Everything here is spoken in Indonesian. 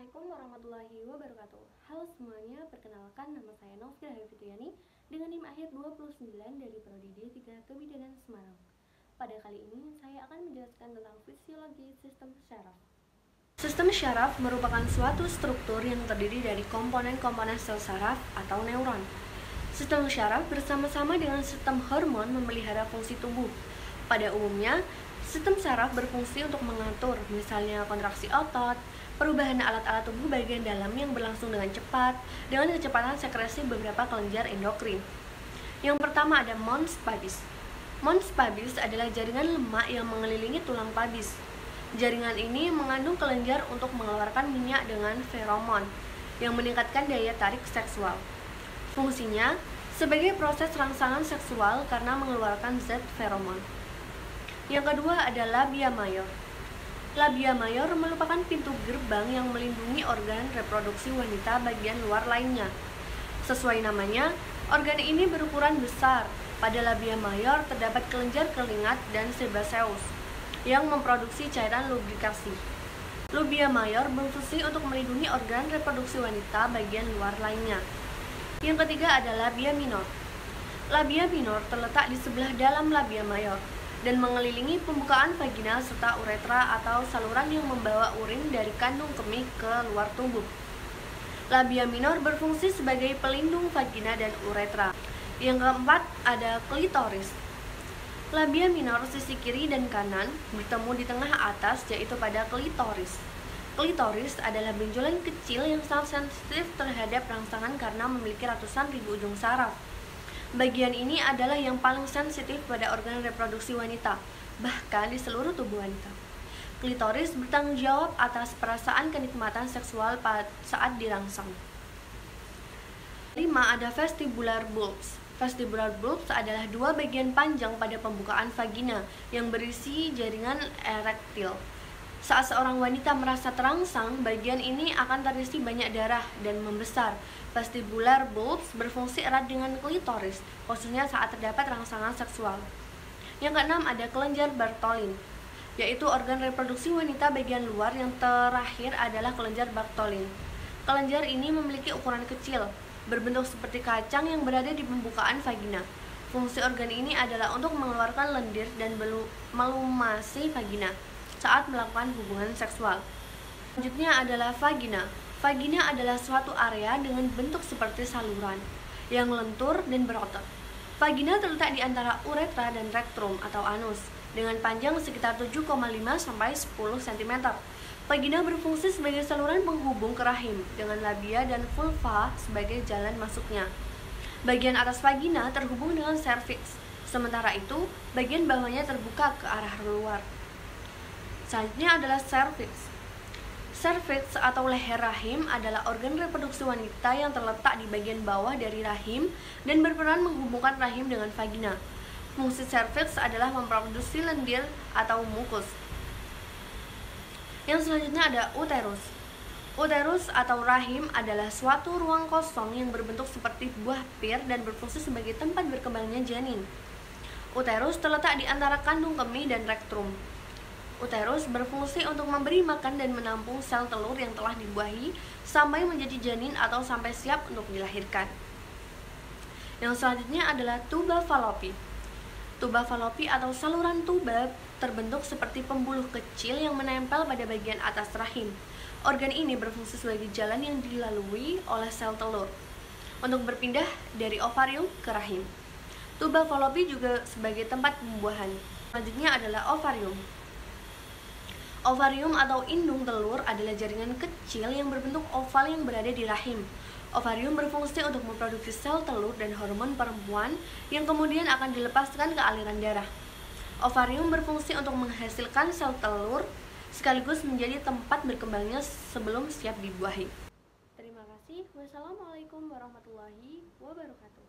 Assalamualaikum warahmatullahi wabarakatuh. Halo semuanya, perkenalkan nama saya Novia Fitriani dengan NIM akhir 29 dari Prodi D3 Kebidanan Semarang. Pada kali ini saya akan menjelaskan tentang fisiologi sistem syaraf. Sistem syaraf merupakan suatu struktur yang terdiri dari komponen-komponen sel saraf atau neuron. Sistem syaraf bersama-sama dengan sistem hormon memelihara fungsi tubuh. Pada umumnya, sistem saraf berfungsi untuk mengatur, misalnya kontraksi otot, perubahan alat-alat tubuh bagian dalam yang berlangsung dengan cepat, dengan kecepatan sekresi beberapa kelenjar endokrin. Yang pertama ada mons pubis. Mons pubis adalah jaringan lemak yang mengelilingi tulang pubis. Jaringan ini mengandung kelenjar untuk mengeluarkan minyak dengan feromon, yang meningkatkan daya tarik seksual. Fungsinya sebagai proses rangsangan seksual karena mengeluarkan zat feromon. Yang kedua ada labia major. Labia major merupakan pintu gerbang yang melindungi organ reproduksi wanita bagian luar lainnya. Sesuai namanya, organ ini berukuran besar. Pada labia major terdapat kelenjar keringat dan sebaceous yang memproduksi cairan lubrikasi. Labia major berfungsi untuk melindungi organ reproduksi wanita bagian luar lainnya. Yang ketiga adalah labia minor. Labia minor terletak di sebelah dalam labia major dan mengelilingi pembukaan vagina serta uretra atau saluran yang membawa urin dari kandung kemih ke luar tubuh. Labia minor berfungsi sebagai pelindung vagina dan uretra. Yang keempat ada klitoris. Labia minor sisi kiri dan kanan bertemu di tengah atas, yaitu pada klitoris. Klitoris adalah benjolan kecil yang sangat sensitif terhadap rangsangan karena memiliki ratusan ribu ujung saraf. Bagian ini adalah yang paling sensitif pada organ reproduksi wanita, bahkan di seluruh tubuh wanita. Klitoris bertanggung jawab atas perasaan kenikmatan seksual saat dirangsang. 5. Ada vestibular bulbs. Vestibular bulbs adalah dua bagian panjang pada pembukaan vagina yang berisi jaringan erektil. Saat seorang wanita merasa terangsang, bagian ini akan terisi banyak darah dan membesar. Vestibular bulbs berfungsi erat dengan klitoris, khususnya saat terdapat rangsangan seksual. Yang keenam ada kelenjar Bartholin, yaitu organ reproduksi wanita bagian luar. Yang terakhir adalah kelenjar Bartholin. Kelenjar ini memiliki ukuran kecil, berbentuk seperti kacang yang berada di pembukaan vagina. Fungsi organ ini adalah untuk mengeluarkan lendir dan melumasi vagina saat melakukan hubungan seksual. Selanjutnya adalah vagina. Vagina adalah suatu area dengan bentuk seperti saluran yang lentur dan berotot. Vagina terletak di antara uretra dan rectum atau anus dengan panjang sekitar 7,5 sampai 10 cm. Vagina berfungsi sebagai saluran penghubung ke rahim dengan labia dan vulva sebagai jalan masuknya. Bagian atas vagina terhubung dengan serviks, sementara itu bagian bawahnya terbuka ke arah luar. Selanjutnya adalah serviks. Serviks atau leher rahim adalah organ reproduksi wanita yang terletak di bagian bawah dari rahim dan berperan menghubungkan rahim dengan vagina. Fungsi serviks adalah memproduksi lendir atau mukus. Yang selanjutnya ada uterus. Uterus atau rahim adalah suatu ruang kosong yang berbentuk seperti buah pir dan berfungsi sebagai tempat berkembangnya janin. Uterus terletak di antara kandung kemih dan rektum. Uterus berfungsi untuk memberi makan dan menampung sel telur yang telah dibuahi sampai menjadi janin atau sampai siap untuk dilahirkan. Yang selanjutnya adalah tuba Fallopi. Tuba Fallopi atau saluran tuba terbentuk seperti pembuluh kecil yang menempel pada bagian atas rahim. Organ ini berfungsi sebagai jalan yang dilalui oleh sel telur untuk berpindah dari ovarium ke rahim. Tuba Fallopi juga sebagai tempat pembuahan. Selanjutnya adalah ovarium. Ovarium atau indung telur adalah jaringan kecil yang berbentuk oval yang berada di rahim. Ovarium berfungsi untuk memproduksi sel telur dan hormon perempuan yang kemudian akan dilepaskan ke aliran darah. Ovarium berfungsi untuk menghasilkan sel telur sekaligus menjadi tempat berkembangnya sebelum siap dibuahi. Terima kasih. Wassalamualaikum warahmatullahi wabarakatuh.